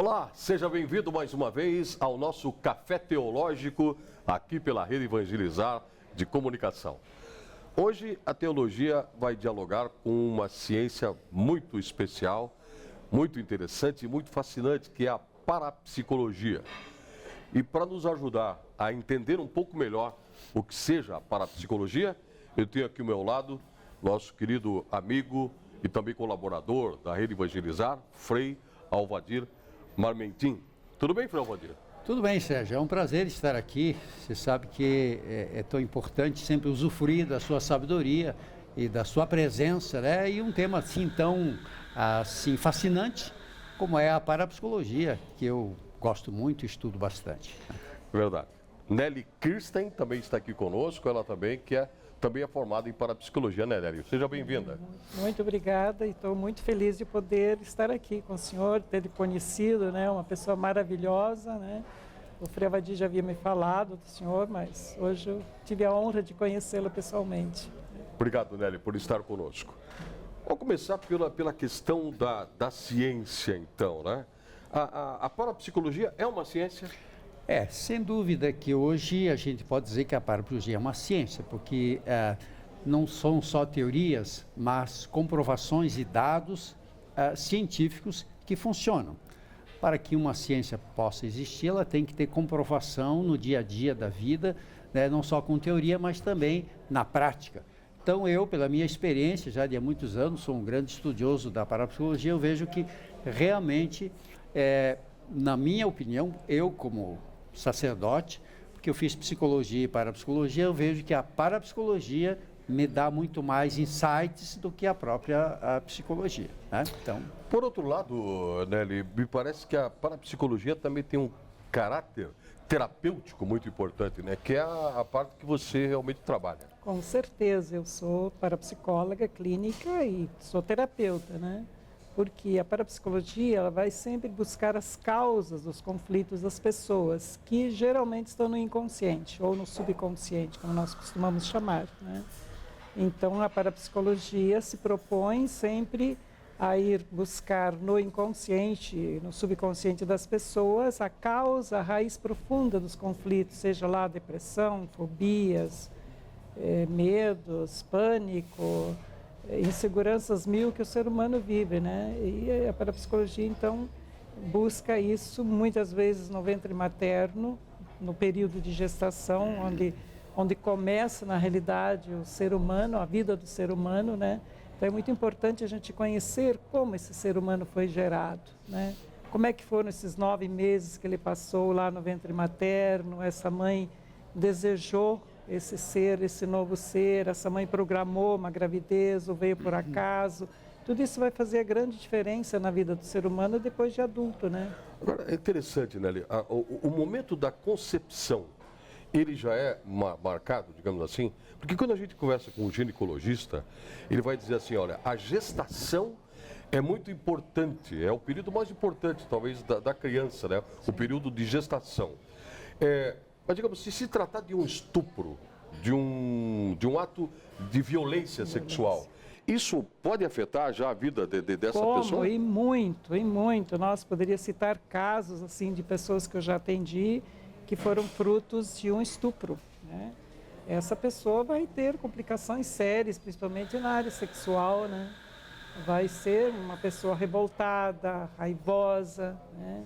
Olá, seja bem-vindo mais uma vez ao nosso Café Teológico, aqui pela Rede Evangelizar de Comunicação. Hoje a teologia vai dialogar com uma ciência muito especial, muito interessante e muito fascinante, que é a parapsicologia. E para nos ajudar a entender um pouco melhor o que seja a parapsicologia, eu tenho aqui ao meu lado nosso querido amigo e também colaborador da Rede Evangelizar, Frei Alvadir Marmentin. Tudo bem, Frei Alvadir? Tudo bem, Sérgio. É um prazer estar aqui. Você sabe que é tão importante sempre usufruir da sua sabedoria e da sua presença, né? E um tema assim tão fascinante como é a parapsicologia, que eu gosto muito e estudo bastante. Verdade. Nelly Kirsten também está aqui conosco, ela também também é formada em parapsicologia, né, Nelly? Seja bem-vinda. Muito obrigada e estou muito feliz de poder estar aqui com o senhor, ter conhecido, né, uma pessoa maravilhosa, né? O Frei Alvadir já havia me falado do senhor, mas hoje eu tive a honra de conhecê-lo pessoalmente. Obrigado, Nelly, por estar conosco. Vamos começar pela questão da ciência, então, né? A parapsicologia é uma ciência? Sem dúvida que hoje a gente pode dizer que a parapsicologia é uma ciência, porque não são só teorias, mas comprovações e dados científicos que funcionam. Para que uma ciência possa existir, ela tem que ter comprovação no dia a dia da vida, né, não só com teoria, mas também na prática. Então eu, pela minha experiência, já de há muitos anos, sou um grande estudioso da parapsicologia, eu vejo que realmente, na minha opinião, eu como sacerdote, porque eu fiz psicologia e parapsicologia, eu vejo que a parapsicologia me dá muito mais insights do que a própria psicologia, né? Então, por outro lado, Nelly, me parece que a parapsicologia também tem um caráter terapêutico muito importante, né? Que é a parte que você realmente trabalha. Com certeza, eu sou parapsicóloga clínica e sou terapeuta, né? Porque a parapsicologia ela vai sempre buscar as causas dos conflitos das pessoas, que geralmente estão no inconsciente ou no subconsciente, como nós costumamos chamar, né? Então, a parapsicologia se propõe sempre a ir buscar no inconsciente, no subconsciente das pessoas, a causa, a raiz profunda dos conflitos, seja lá depressão, fobias, medos, pânico, inseguranças mil que o ser humano vive, né? E a parapsicologia, então, busca isso muitas vezes no ventre materno, no período de gestação, onde começa, na realidade, o ser humano, a vida do ser humano, né? Então, é muito importante a gente conhecer como esse ser humano foi gerado, né? Como é que foram esses 9 meses que ele passou lá no ventre materno, essa mãe desejou esse ser, esse novo ser, essa mãe programou uma gravidez ou veio por acaso. Tudo isso vai fazer a grande diferença na vida do ser humano depois de adulto, né? Agora, é interessante, Nelly, o momento da concepção, ele já é marcado, digamos assim, porque quando a gente conversa com um ginecologista, ele vai dizer assim, olha, a gestação é muito importante, é o período mais importante, talvez, da criança, né? O período de gestação. Mas, digamos, se tratar de um estupro, de um ato de violência sexual, isso pode afetar já a vida dessa pessoa? E muito, e muito. Nós poderíamos citar casos, assim, de pessoas que eu já atendi, que foram frutos de um estupro, né? Essa pessoa vai ter complicações sérias, principalmente na área sexual, né? Vai ser uma pessoa revoltada, raivosa, né?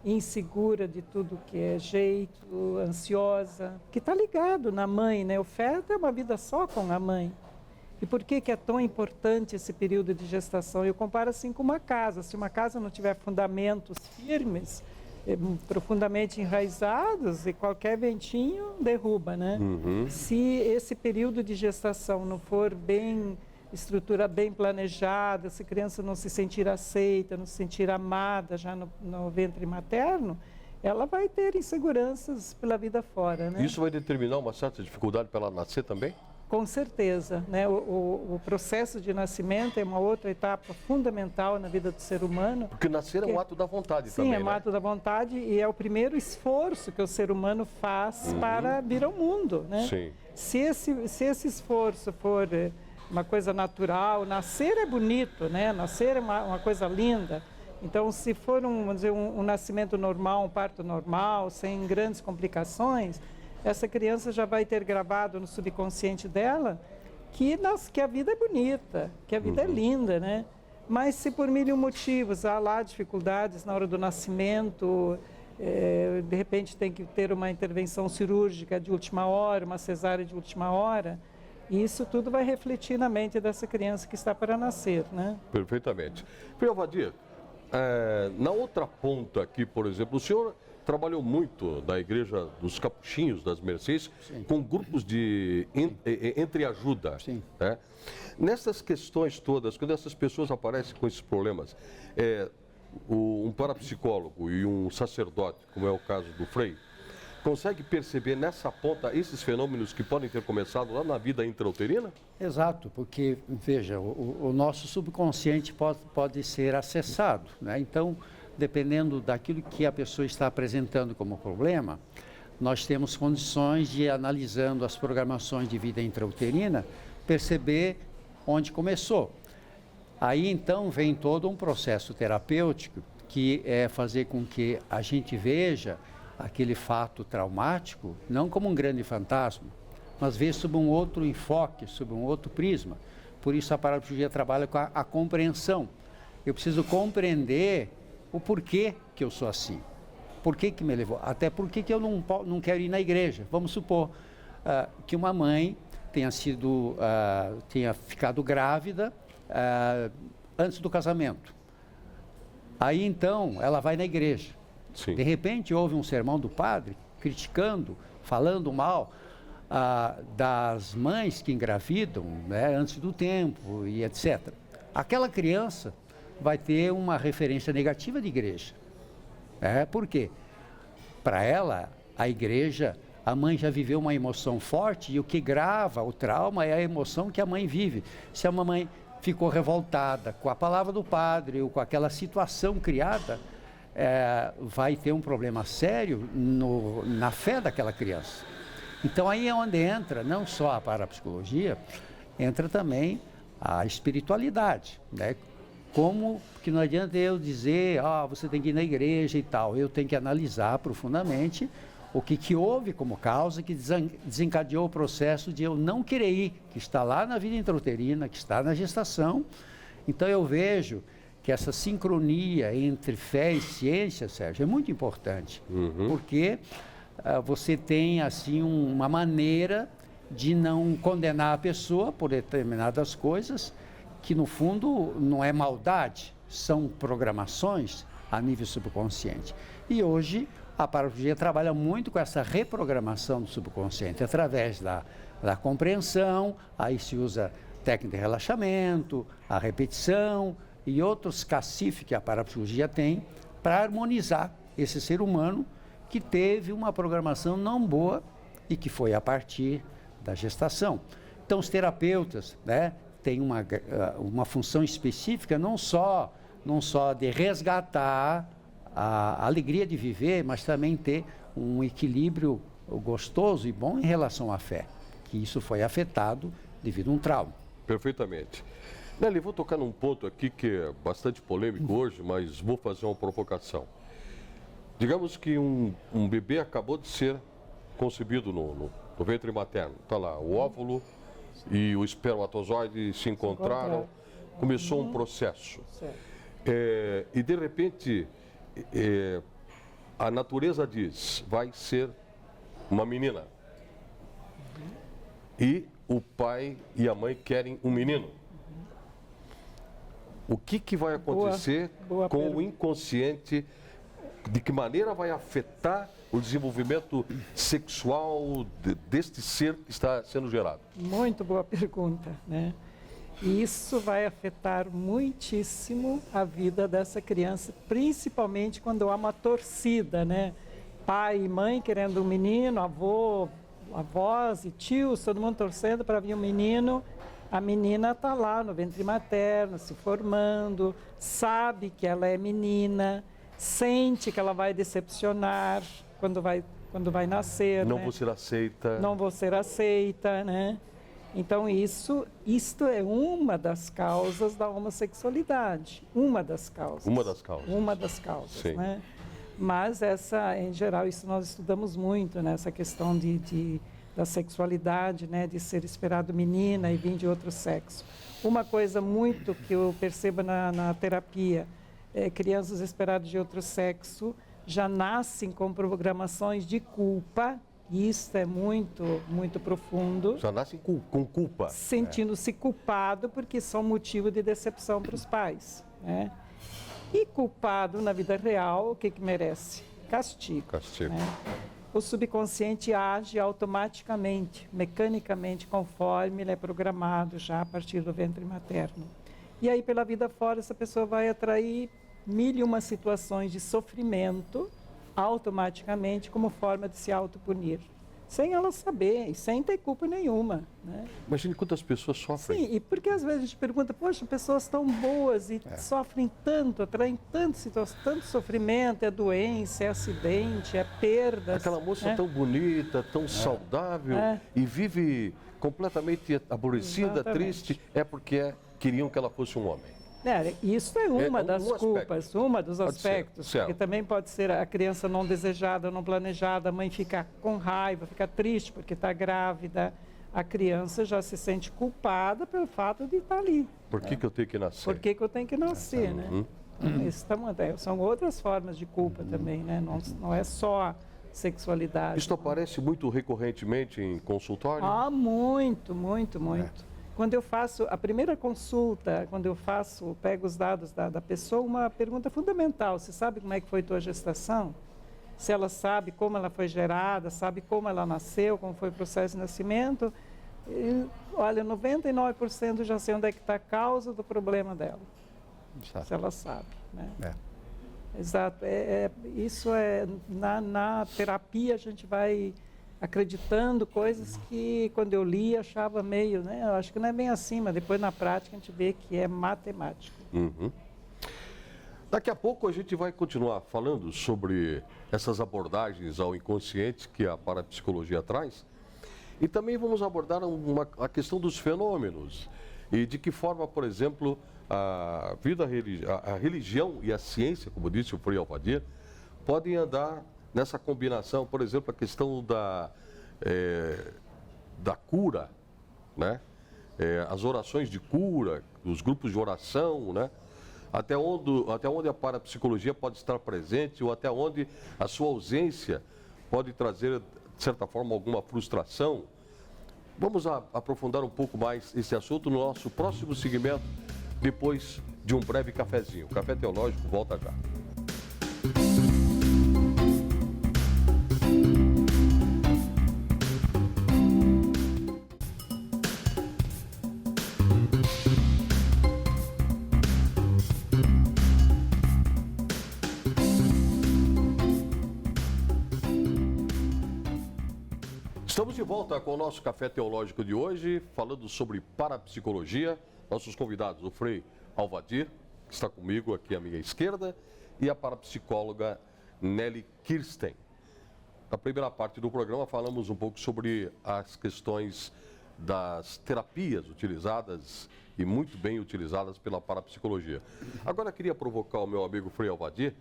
Insegura de tudo que é jeito, ansiosa, que está ligado na mãe, né? O feto é uma vida só com a mãe. E por que é tão importante esse período de gestação? Eu comparo assim com uma casa. Se uma casa não tiver fundamentos firmes, profundamente enraizados, e qualquer ventinho derruba, né? Uhum. Se esse período de gestação não for bem estrutura bem planejada, se a criança não se sentir aceita, não se sentir amada já no ventre materno, ela vai ter inseguranças pela vida fora, né? Isso vai determinar uma certa dificuldade para ela nascer também? Com certeza, né? O processo de nascimento é uma outra etapa fundamental na vida do ser humano. Porque nascer é um ato da vontade sim, também, é um ato da vontade e é o primeiro esforço que o ser humano faz para vir ao mundo, né? Sim. Se esse esforço for uma coisa natural, nascer é bonito, né? Nascer é uma coisa linda. Então, se for vamos dizer, um nascimento normal, um parto normal, sem grandes complicações, essa criança já vai ter gravado no subconsciente dela que a vida é bonita, que a vida é linda, né? Mas se por mil e um motivos há lá dificuldades na hora do nascimento, de repente tem que ter uma intervenção cirúrgica de última hora, uma cesárea de última hora, isso tudo vai refletir na mente dessa criança que está para nascer, né? Perfeitamente. Filho Alvadir, na outra ponta aqui, por exemplo, o senhor trabalhou muito na Igreja dos Capuchinhos das Mercês, sim, com grupos de entreajuda. Sim. Né? Nessas questões todas, quando essas pessoas aparecem com esses problemas, um parapsicólogo e um sacerdote, como é o caso do Frei, consegue perceber nessa ponta esses fenômenos que podem ter começado lá na vida intrauterina? Exato, porque, veja, o nosso subconsciente pode ser acessado, né? Então, dependendo daquilo que a pessoa está apresentando como problema, nós temos condições de, analisando as programações de vida intrauterina, perceber onde começou. Aí, então, vem todo um processo terapêutico que é fazer com que a gente veja aquele fato traumático não como um grande fantasma, mas ver sob um outro enfoque, sob um outro prisma. Por isso a parapsicologia trabalha com a compreensão. Eu preciso compreender o porquê que eu sou assim. Por que me levou? Até porque que eu não quero ir na igreja. Vamos supor que uma mãe tenha ficado grávida antes do casamento. Aí então ela vai na igreja. Sim. De repente houve um sermão do padre criticando, falando mal das mães que engravidam, né, antes do tempo e etc. Aquela criança vai ter uma referência negativa de igreja. Por quê? Para ela, a igreja, a mãe já viveu uma emoção forte e o que grava o trauma é a emoção que a mãe vive. Se a mamãe ficou revoltada com a palavra do padre ou com aquela situação criada, vai ter um problema sério na fé daquela criança. Então aí é onde entra não só a parapsicologia, entra também a espiritualidade, né? Como que não adianta eu dizer, você tem que ir na igreja e tal, eu tenho que analisar profundamente o que houve como causa que desencadeou o processo de eu não querer ir, que está lá na vida intrauterina, que está na gestação. Então eu vejo que essa sincronia entre fé e ciência, Sérgio, é muito importante, porque você tem assim uma maneira de não condenar a pessoa por determinadas coisas, que no fundo não é maldade, são programações a nível subconsciente. E hoje a parapsicologia trabalha muito com essa reprogramação do subconsciente, através da compreensão, aí se usa técnica de relaxamento, a repetição e outros cacifes que a parapsicologia tem para harmonizar esse ser humano que teve uma programação não boa e que foi a partir da gestação. Então os terapeutas, né, têm uma função específica não só de resgatar a alegria de viver, mas também ter um equilíbrio gostoso e bom em relação à fé, que isso foi afetado devido a um trauma. Perfeitamente. Nelly, vou tocar num ponto aqui que é bastante polêmico hoje, mas vou fazer uma provocação. Digamos que um bebê acabou de ser concebido no ventre materno. Está lá, o óvulo e o espermatozoide se encontraram, começou um processo. E de repente, a natureza diz, vai ser uma menina. E o pai e a mãe querem um menino. O que vai acontecer com o inconsciente? De que maneira vai afetar o desenvolvimento sexual deste ser que está sendo gerado? Muito boa pergunta, né? E isso vai afetar muitíssimo a vida dessa criança, principalmente quando há uma torcida, né? Pai e mãe querendo um menino, avô, avós e tios, todo mundo torcendo para vir um menino. A menina está lá no ventre materno, se formando, sabe que ela é menina, sente que ela vai decepcionar quando vai nascer. Não vou ser aceita. Não vou ser aceita, né? Então, isto é uma das causas da homossexualidade. Uma das causas. Uma das causas. Uma das causas, Sim. né? Mas em geral, isso nós estudamos muito, né? Essa questão da sexualidade, né? De ser esperado menina e vir de outro sexo. Uma coisa muito que eu percebo na terapia, crianças esperadas de outro sexo já nascem com programações de culpa. Isso é muito, muito profundo. Já nascem com culpa. Sentindo-se culpado porque são motivo de decepção para os pais, né? E culpado na vida real, o que merece? Castigo. Castigo. Né? O subconsciente age automaticamente, mecanicamente, conforme ele é programado já a partir do ventre materno. E aí, pela vida fora, essa pessoa vai atrair 1001 situações de sofrimento automaticamente como forma de se autopunir, sem ela saber e sem ter culpa nenhuma, né? Imagine quantas pessoas sofrem. Sim, e porque às vezes a gente pergunta, poxa, pessoas tão boas e sofrem tanto, atraem tanto sofrimento, é doença, é acidente, é perdas. Aquela moça né? tão bonita, tão saudável e vive completamente aborrecida, Exatamente. triste, é porque queriam que ela fosse um homem. Isso é uma das culpas, aspecto. uma dos Pode ser, aspectos. certo. Porque também pode ser a criança não desejada, não planejada, a mãe fica com raiva, fica triste porque está grávida. A criança já se sente culpada pelo fato de estar ali. Por que eu tenho que nascer? Por que eu tenho que nascer, né? São outras formas de culpa também, né? Não é só a sexualidade. Isso aparece muito recorrentemente em consultório? Muito, muito, muito. Quando eu faço a primeira consulta, pego os dados da pessoa, uma pergunta fundamental: você sabe como é que foi tua gestação? Se ela sabe como ela foi gerada, sabe como ela nasceu, como foi o processo de nascimento, olha, 99% já sei onde é que está a causa do problema dela. Se ela sabe, né? Exato. Isso na terapia a gente vai acreditando coisas que quando eu li achava meio, né? Eu acho que não é bem assim, mas depois na prática a gente vê que é matemático. Uhum. Daqui a pouco a gente vai continuar falando sobre essas abordagens ao inconsciente que a parapsicologia traz. E também vamos abordar a questão dos fenômenos e de que forma, por exemplo, a religião e a ciência, como disse o Frei Alvadir, podem andar nessa combinação. Por exemplo, a questão da cura, né? As orações de cura, os grupos de oração, né? Até onde a parapsicologia pode estar presente ou até onde a sua ausência pode trazer, de certa forma, alguma frustração. Vamos aprofundar um pouco mais esse assunto no nosso próximo segmento, depois de um breve cafezinho. O Café Teológico volta já. Estamos de volta com o nosso Café Teológico de hoje, falando sobre parapsicologia. Nossos convidados, o Frei Alvadir, que está comigo aqui à minha esquerda, e a parapsicóloga Nelly Kirsten. Na primeira parte do programa falamos um pouco sobre as questões das terapias utilizadas e muito bem utilizadas pela parapsicologia. Agora queria provocar o meu amigo Frei Alvadir.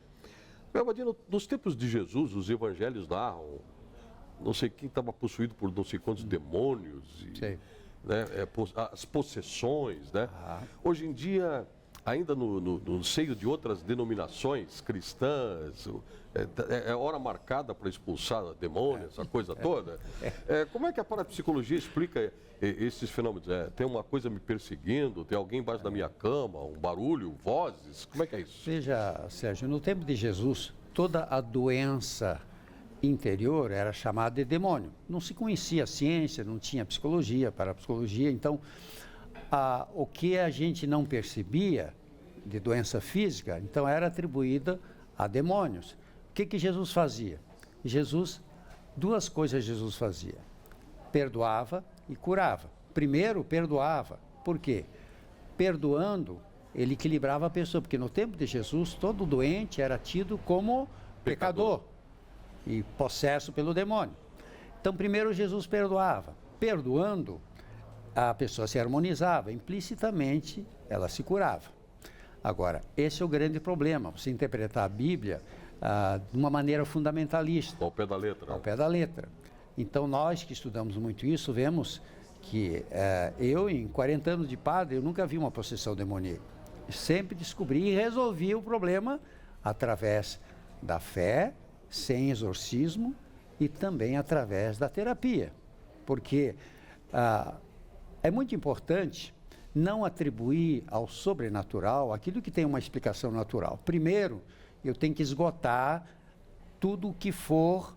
Frei Alvadir, nos tempos de Jesus, os evangelhos narram não sei quem estava possuído por não sei quantos demônios, né, as possessões, né? Hoje em dia, ainda no seio de outras denominações cristãs, é hora marcada para expulsar demônios, a coisa toda. Como é que a parapsicologia explica esses fenômenos? Tem uma coisa me perseguindo, tem alguém embaixo da minha cama, um barulho, vozes, como é que é isso? Veja, Sérgio, no tempo de Jesus, toda a doença interior era chamada de demônio. Não se conhecia a ciência, não tinha psicologia, parapsicologia, então o que a gente não percebia de doença física, então era atribuída a demônios. O que Jesus fazia? Duas coisas Jesus fazia: perdoava e curava. Primeiro, perdoava. Por quê? Perdoando, ele equilibrava a pessoa, porque no tempo de Jesus, todo doente era tido como pecador e possesso pelo demônio. Então, primeiro Jesus perdoava. Perdoando, a pessoa se harmonizava, implicitamente ela se curava. Agora, esse é o grande problema, você interpretar a Bíblia de uma maneira fundamentalista. Ao pé da letra. Ao pé da letra. Então, nós que estudamos muito isso, vemos que eu, em 40 anos de padre, eu nunca vi uma possessão demoníaca. Sempre descobri e resolvi o problema através da fé, sem exorcismo, e também através da terapia. Porque é muito importante não atribuir ao sobrenatural aquilo que tem uma explicação natural. Primeiro, eu tenho que esgotar tudo o que for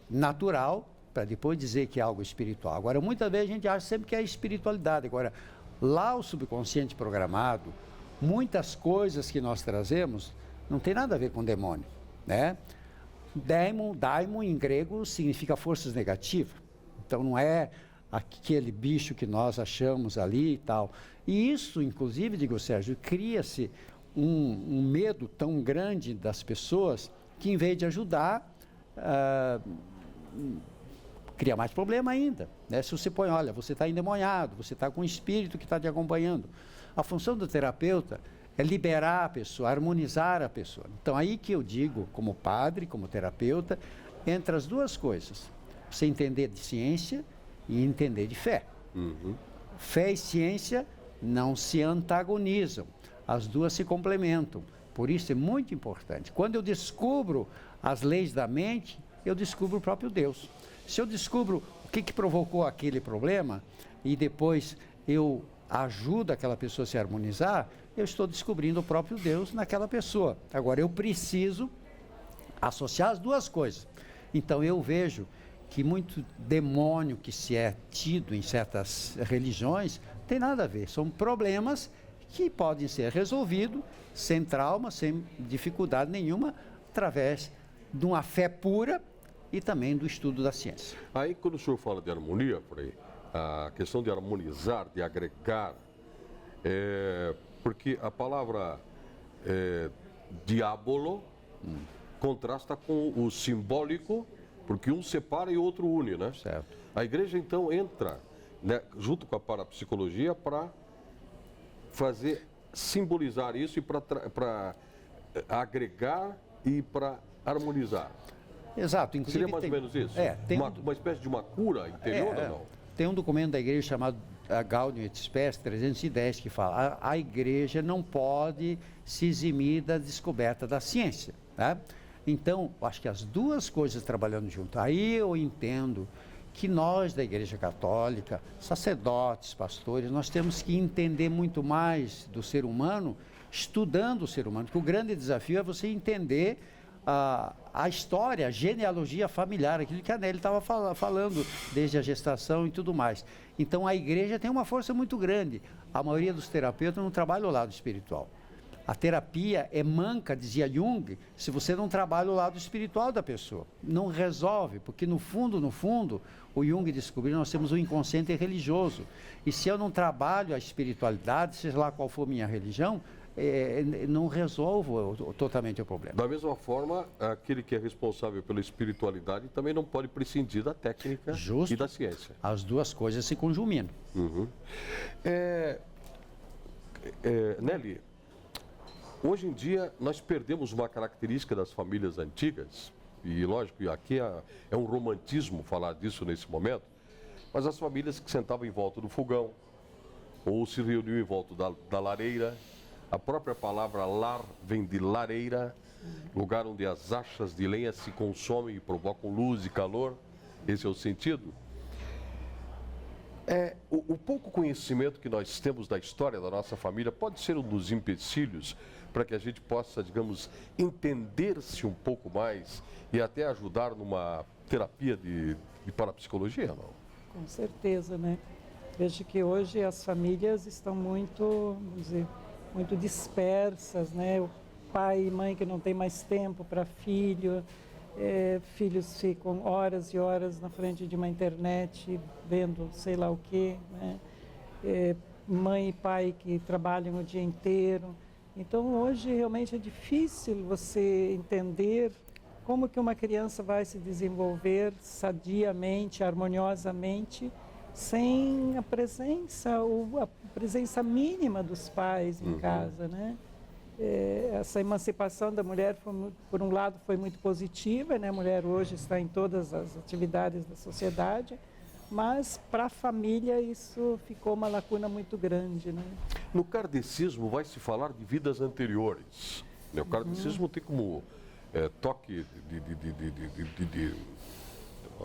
natural, para depois dizer que é algo espiritual. Agora, muitas vezes a gente acha sempre que é espiritualidade. Agora, lá o subconsciente programado, muitas coisas que nós trazemos não tem nada a ver com demônio, né? Daimon em grego significa forças negativas. Então, não é aquele bicho que nós achamos ali e tal. E isso, inclusive, digo, Sérgio, cria-se um medo tão grande das pessoas que, em vez de ajudar, cria mais problema ainda, né? Se você põe, olha, você está endemoniado, você está com um espírito que está te acompanhando. A função do terapeuta é liberar a pessoa, harmonizar a pessoa. Então, aí que eu digo, como padre, como terapeuta, entre as duas coisas, você entender de ciência e entender de fé. Uhum. Fé e ciência não se antagonizam, as duas se complementam. Por isso é muito importante. Quando eu descubro as leis da mente, eu descubro o próprio Deus. Se eu descubro o que provocou aquele problema e depois eu ajudo aquela pessoa a se harmonizar, eu estou descobrindo o próprio Deus naquela pessoa. Agora, eu preciso associar as duas coisas. Então, eu vejo que muito demônio que se é tido em certas religiões tem nada a ver. São problemas que podem ser resolvidos sem trauma, sem dificuldade nenhuma, através de uma fé pura e também do estudo da ciência. Aí, quando o senhor fala de harmonia, Frei, a questão de harmonizar, de agregar, porque a palavra diabolo contrasta com o simbólico, porque um separa e o outro une, né? Certo. A igreja, então, entra, né, junto com a parapsicologia para simbolizar isso e para agregar e para harmonizar. Exato. Inclusive, seria mais ou menos isso? Tem uma espécie de uma cura interior ou não? Tem um documento da igreja chamado Gaudium et Spes 310 que fala a igreja não pode se eximir da descoberta da ciência, tá? Então, acho que as duas coisas trabalhando junto. Aí eu entendo que nós da Igreja Católica, sacerdotes, pastores, nós temos que entender muito mais do ser humano, estudando o ser humano, porque o grande desafio é você entender a história, a genealogia familiar, aquilo que a Nelly estava falando, desde a gestação e tudo mais. Então, a igreja tem uma força muito grande. A maioria dos terapeutas não trabalha o lado espiritual. A terapia é manca, dizia Jung, se você não trabalha o lado espiritual da pessoa. Não resolve, porque no fundo, o Jung descobriu, nós temos um inconsciente religioso. E se eu não trabalho a espiritualidade, seja lá qual for a minha religião, não resolvo totalmente o problema. Da mesma forma, aquele que é responsável pela espiritualidade também não pode prescindir da técnica e da ciência. As duas coisas se conjuminam. Uhum. Nelly, hoje em dia nós perdemos uma característica das famílias antigas, e lógico, aqui é um romantismo falar disso nesse momento, mas as famílias que sentavam em volta do fogão, ou se reuniam em volta da lareira. A própria palavra lar vem de lareira, lugar onde as achas de lenha se consomem e provocam luz e calor. Esse é o sentido. O pouco conhecimento que nós temos da história da nossa família pode ser um dos empecilhos para que a gente possa, digamos, entender-se um pouco mais e até ajudar numa terapia de parapsicologia, não? Com certeza, né? Vejo que hoje as famílias estão muito, vamos dizer, muito dispersas, né? O pai e mãe que não tem mais tempo para filho, filhos ficam horas e horas na frente de uma internet vendo sei lá o quê, né? Mãe e pai que trabalham o dia inteiro. Então hoje realmente é difícil você entender como que uma criança vai se desenvolver sadiamente, harmoniosamente, sem a presença, ou a presença mínima dos pais em casa, né? Essa emancipação da mulher, por um lado, foi muito positiva, né? A mulher hoje está em todas as atividades da sociedade, mas para a família isso ficou uma lacuna muito grande, né? No kardecismo vai se falar de vidas anteriores. Né? O kardecismo tem como toque de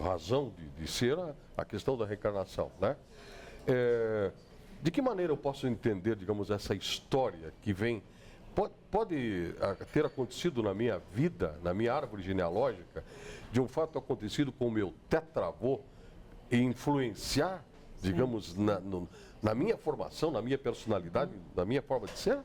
razão de ser a questão da reencarnação, né? De que maneira eu posso entender, digamos, essa história que vem... Pode ter acontecido na minha vida, na minha árvore genealógica, de um fato acontecido com o meu tetravô e influenciar, digamos, na minha formação, na minha personalidade, na minha forma de ser?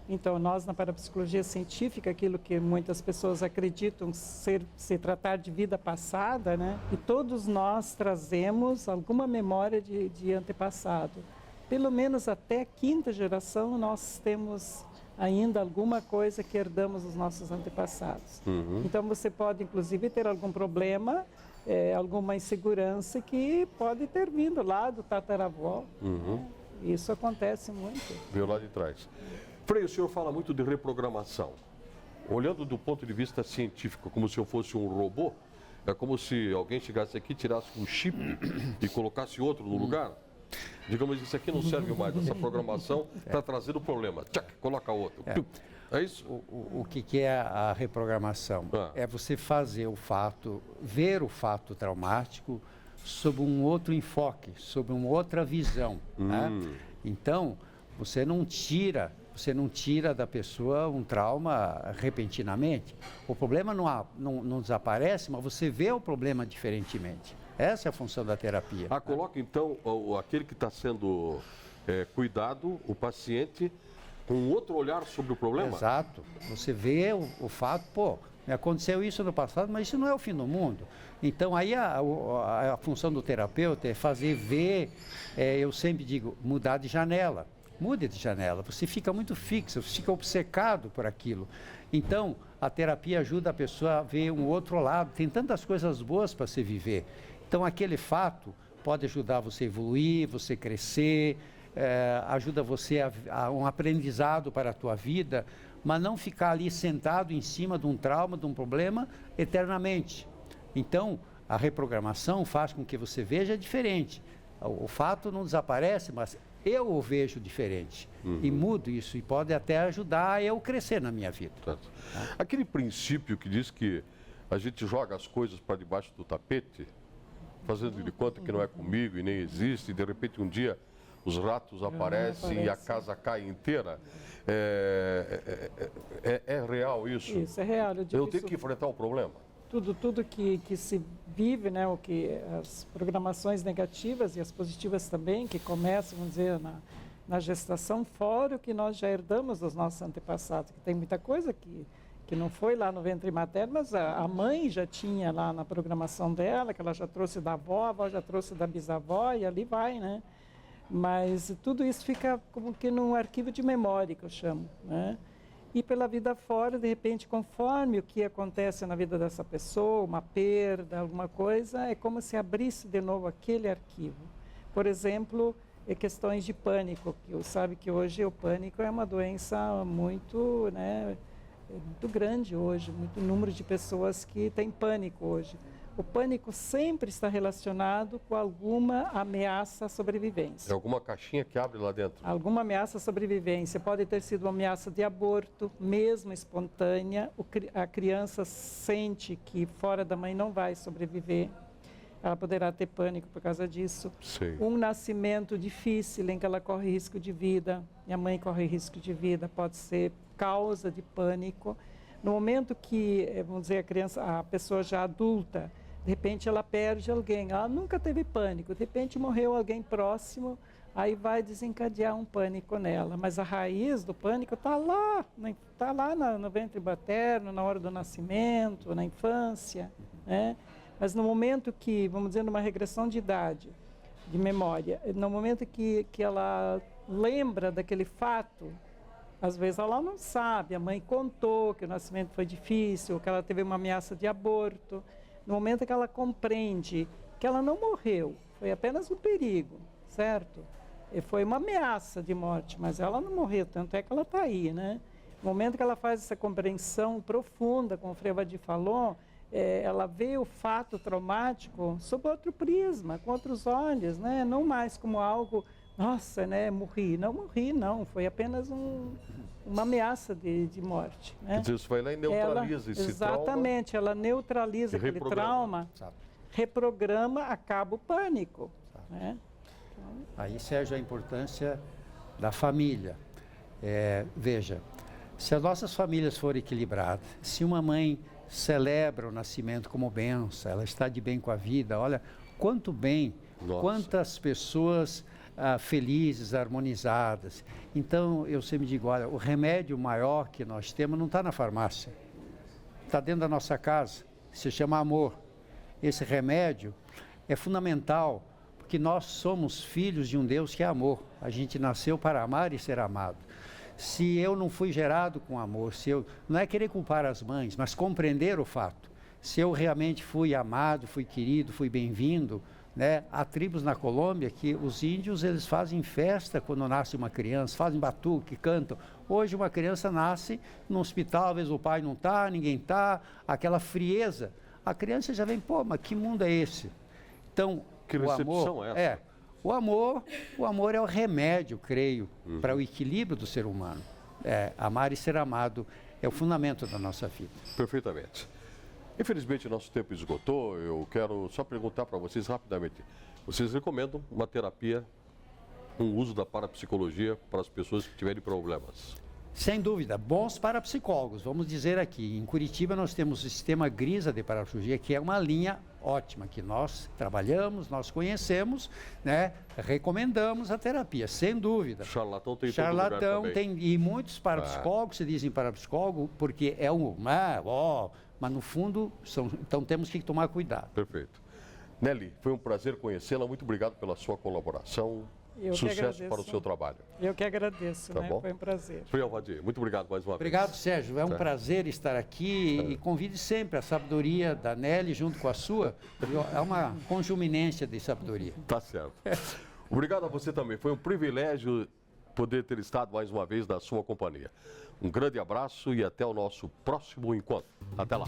Então, nós na parapsicologia científica, aquilo que muitas pessoas acreditam se tratar de vida passada, né? E todos nós trazemos alguma memória de antepassado. Pelo menos até a quinta geração nós temos ainda alguma coisa que herdamos dos nossos antepassados. Então você pode inclusive ter algum problema, alguma insegurança que pode ter vindo lá do tataravó. Isso acontece muito. Veio lá de trás. Frei, o senhor fala muito de reprogramação. Olhando do ponto de vista científico, como se eu fosse um robô, é como se alguém chegasse aqui, tirasse um chip e colocasse outro no lugar. Digamos, isso aqui não serve mais, essa programação está trazendo problema. Tchac, coloca outro. É isso? O que é a reprogramação? É você fazer o fato, ver o fato traumático sob um outro enfoque, sob uma outra visão. Né? Então, você não tira da pessoa um trauma repentinamente. O problema não desaparece, mas você vê o problema diferentemente. Essa é a função da terapia. Coloca então aquele que está sendo cuidado, o paciente, com outro olhar sobre o problema? Exato. Você vê o fato, me aconteceu isso no passado, mas isso não é o fim do mundo. Então aí a função do terapeuta é fazer ver, eu sempre digo, mudar de janela. Mude de janela, você fica muito fixo, você fica obcecado por aquilo. Então, a terapia ajuda a pessoa a ver um outro lado, tem tantas coisas boas para se viver. Então, aquele fato pode ajudar você a evoluir, você crescer, ajuda você a um aprendizado para a tua vida, mas não ficar ali sentado em cima de um trauma, de um problema, eternamente. Então, a reprogramação faz com que você veja diferente. O fato não desaparece, mas eu o vejo diferente. E mudo isso, e pode até ajudar a eu crescer na minha vida. Certo. Aquele princípio que diz que a gente joga as coisas para debaixo do tapete, fazendo de conta que não é comigo e nem existe, e de repente um dia os ratos aparecem e a casa cai inteira. É real isso? Isso é real. Eu tenho que enfrentar o problema. Tudo que se vive, né, o que as programações negativas e as positivas também, que começam, vamos dizer, na gestação, fora o que nós já herdamos dos nossos antepassados, que tem muita coisa que não foi lá no ventre materno, mas a mãe já tinha lá na programação dela, que ela já trouxe da avó, a avó já trouxe da bisavó, e ali vai, né? Mas tudo isso fica como que num arquivo de memória, que eu chamo, né? E pela vida fora, de repente, conforme o que acontece na vida dessa pessoa, uma perda, alguma coisa, é como se abrisse de novo aquele arquivo. Por exemplo, questões de pânico, que eu sabe que hoje o pânico é uma doença muito, né, muito grande hoje, muito número de pessoas que têm pânico hoje. O pânico sempre está relacionado com alguma ameaça à sobrevivência. É alguma caixinha que abre lá dentro. Alguma ameaça à sobrevivência. Pode ter sido uma ameaça de aborto, mesmo espontânea. A criança sente que fora da mãe não vai sobreviver. Ela poderá ter pânico por causa disso. Sim. Um nascimento difícil em que ela corre risco de vida, e a mãe corre risco de vida, pode ser causa de pânico. No momento que, vamos dizer, a pessoa já adulta, de repente ela perde alguém, ela nunca teve pânico, de repente morreu alguém próximo, aí vai desencadear um pânico nela. Mas a raiz do pânico está lá no ventre materno, na hora do nascimento, na infância, né? Mas no momento que, vamos dizer, numa regressão de idade, de memória, no momento que ela lembra daquele fato, às vezes ela não sabe, a mãe contou que o nascimento foi difícil, que ela teve uma ameaça de aborto. No momento que ela compreende que ela não morreu, foi apenas um perigo, certo? E foi uma ameaça de morte, mas ela não morreu, tanto é que ela está aí, né? No momento que ela faz essa compreensão profunda, como o Frei Valdir falou, ela vê o fato traumático sob outro prisma, com outros olhos, né? Não mais como algo, nossa, né, morri. Não morri, não, foi apenas uma ameaça de morte. Né? Quer dizer, isso vai lá e neutraliza esse exatamente, ela neutraliza aquele trauma, reprograma, acaba o pânico. Né? Aí, Sérgio, a importância da família. Veja, se as nossas famílias forem equilibradas, se uma mãe celebra o nascimento como bênção, ela está de bem com a vida, olha, quanto bem, quantas pessoas felizes, harmonizadas. Então, eu sempre digo, olha, o remédio maior que nós temos não está na farmácia, está dentro da nossa casa, se chama amor. Esse remédio é fundamental, porque nós somos filhos de um Deus que é amor. A gente nasceu para amar e ser amado. Se eu não fui gerado com amor, não é querer culpar as mães, mas compreender o fato. Se eu realmente fui amado, fui querido, fui bem-vindo, né? Há tribos na Colômbia que os índios eles fazem festa quando nasce uma criança, fazem batuque, cantam. Hoje uma criança nasce no hospital, às vezes o pai não está, ninguém está, aquela frieza. A criança já vem, pô, mas que mundo é esse? Então, que recepção é essa? O amor é o remédio, creio, para o equilíbrio do ser humano. Amar e ser amado é o fundamento da nossa vida. Perfeitamente. Infelizmente, nosso tempo esgotou. Eu quero só perguntar para vocês rapidamente. Vocês recomendam uma terapia, um uso da parapsicologia para as pessoas que tiverem problemas? Sem dúvida, bons parapsicólogos. Vamos dizer aqui, em Curitiba nós temos o sistema Grisa de parapsicologia, que é uma linha ótima, que nós trabalhamos, nós conhecemos, né? Recomendamos a terapia, sem dúvida. Charlatão tem Charlatão todo lugar também. E muitos parapsicólogos se dizem parapsicólogo porque mas no fundo, então temos que tomar cuidado. Perfeito. Nelly, foi um prazer conhecê-la, muito obrigado pela sua colaboração. Sucesso para o seu trabalho. Eu que agradeço, tá bom? Foi um prazer. Frei Valdir, muito obrigado mais uma obrigado, vez. Obrigado, Sérgio. É um prazer estar aqui e convide sempre a sabedoria da Nelly junto com a sua. É uma conjuminência de sabedoria. Tá certo. Obrigado a você também. Foi um privilégio poder ter estado mais uma vez na sua companhia. Um grande abraço e até o nosso próximo encontro. Até lá.